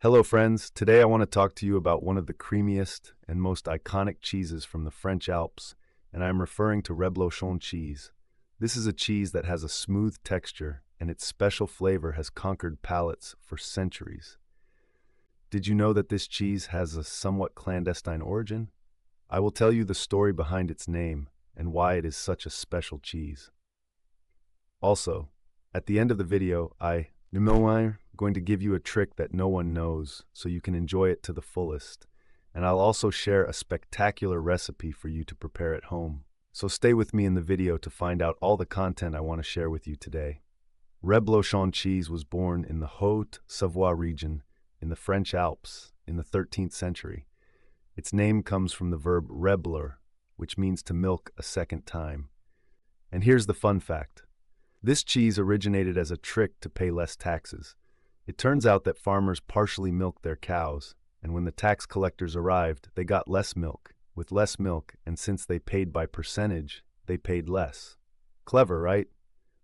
Hello friends, today I want to talk to you about one of the creamiest and most iconic cheeses from the French Alps, and I am referring to Reblochon cheese. This is a cheese that has a smooth texture, and its special flavor has conquered palates for centuries. Did you know that this cheese has a somewhat clandestine origin? I will tell you the story behind its name and why it is such a special cheese. Also, at the end of the video, I'm going to give you a trick that no one knows so you can enjoy it to the fullest. And I'll also share a spectacular recipe for you to prepare at home. So stay with me in the video to find out all the content I want to share with you today. Reblochon cheese was born in the Haute-Savoie region in the French Alps in the 13th century. Its name comes from the verb rebler, which means to milk a second time. And here's the fun fact. This cheese originated as a trick to pay less taxes. It turns out that farmers partially milked their cows, and when the tax collectors arrived, they got less milk. With less milk, and since they paid by percentage, they paid less. Clever, right?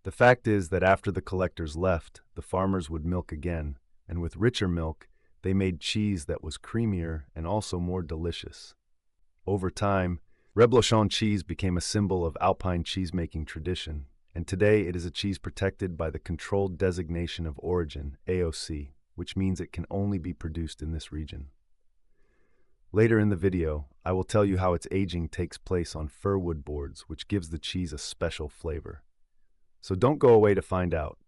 The fact is that after the collectors left, the farmers would milk again, and with richer milk, they made cheese that was creamier and also more delicious. Over time, Reblochon cheese became a symbol of alpine cheesemaking tradition, and today it is a cheese protected by the Controlled Designation of Origin, AOC, which means it can only be produced in this region. Later in the video, I will tell you how its aging takes place on fir wood boards, which gives the cheese a special flavor. So don't go away to find out.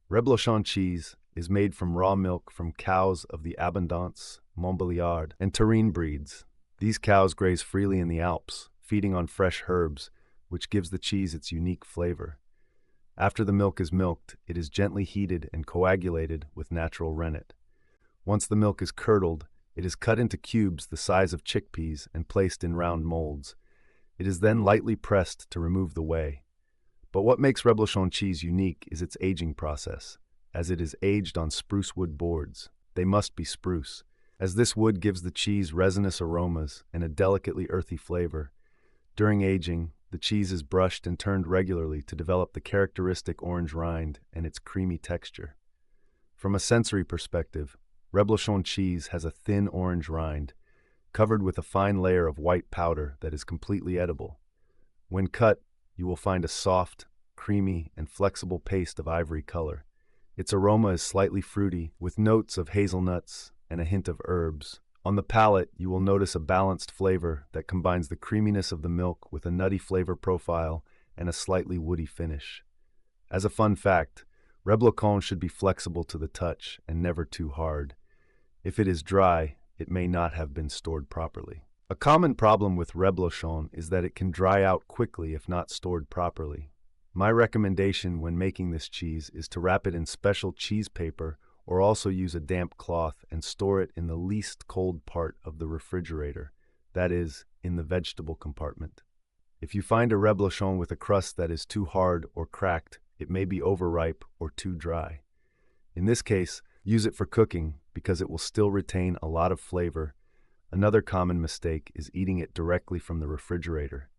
Reblochon cheese is made from raw milk from cows of the Abondance, Montbéliard, and Terrine breeds. These cows graze freely in the Alps, feeding on fresh herbs, which gives the cheese its unique flavor. After the milk is milked, it is gently heated and coagulated with natural rennet. Once the milk is curdled, it is cut into cubes the size of chickpeas and placed in round molds. It is then lightly pressed to remove the whey. But what makes Reblochon cheese unique is its aging process, as it is aged on spruce wood boards. They must be spruce, as this wood gives the cheese resinous aromas and a delicately earthy flavor. During aging, the cheese is brushed and turned regularly to develop the characteristic orange rind and its creamy texture. From a sensory perspective, Reblochon cheese has a thin orange rind, covered with a fine layer of white powder that is completely edible. When cut, you will find a soft, creamy, and flexible paste of ivory color. Its aroma is slightly fruity, with notes of hazelnuts and a hint of herbs. On the palate, you will notice a balanced flavor that combines the creaminess of the milk with a nutty flavor profile and a slightly woody finish. As a fun fact, Reblochon should be flexible to the touch and never too hard. If it is dry, it may not have been stored properly. A common problem with Reblochon is that it can dry out quickly if not stored properly. My recommendation when making this cheese is to wrap it in special cheese paper or also use a damp cloth and store it in the least cold part of the refrigerator, that is, in the vegetable compartment. If you find a Reblochon with a crust that is too hard or cracked, it may be overripe or too dry. In this case, use it for cooking because it will still retain a lot of flavor. Another common mistake is eating it directly from the refrigerator.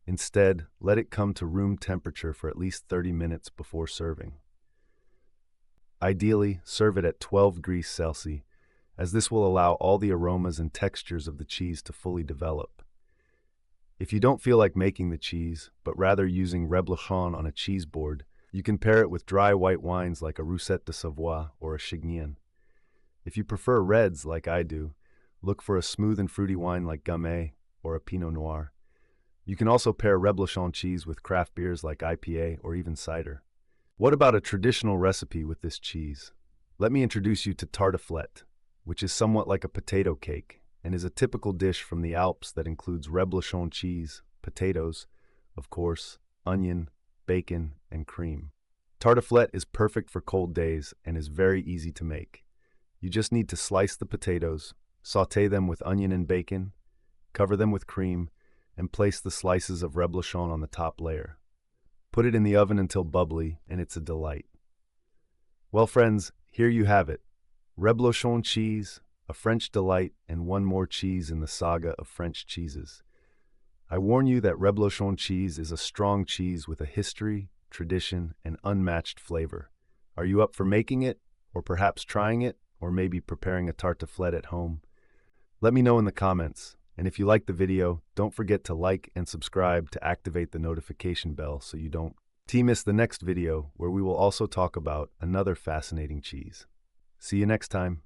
Instead, let it come to room temperature for at least 30 minutes before serving. Ideally, serve it at 12 degrees Celsius, as this will allow all the aromas and textures of the cheese to fully develop. If you don't feel like making the cheese, but rather using Reblochon on a cheese board, you can pair it with dry white wines like a Roussette de Savoie or a Chignon. If you prefer reds like I do, look for a smooth and fruity wine like Gamay or a Pinot Noir. You can also pair Reblochon cheese with craft beers like IPA or even cider. What about a traditional recipe with this cheese? Let me introduce you to tartiflette, which is somewhat like a potato cake and is a typical dish from the Alps that includes Reblochon cheese, potatoes, of course, onion, bacon, and cream. Tartiflette is perfect for cold days and is very easy to make. You just need to slice the potatoes, sauté them with onion and bacon, cover them with cream, and place the slices of Reblochon on the top layer. Put it in the oven until bubbly, and it's a delight. Well, friends, here you have it. Reblochon cheese, a French delight, and one more cheese in the saga of French cheeses. I warn you that Reblochon cheese is a strong cheese with a history, tradition, and unmatched flavor. Are you up for making it, or perhaps trying it, or maybe preparing a tartiflette at home? Let me know in the comments. And if you like the video, don't forget to like and subscribe to activate the notification bell so you don't miss the next video where we will also talk about another fascinating cheese. See you next time.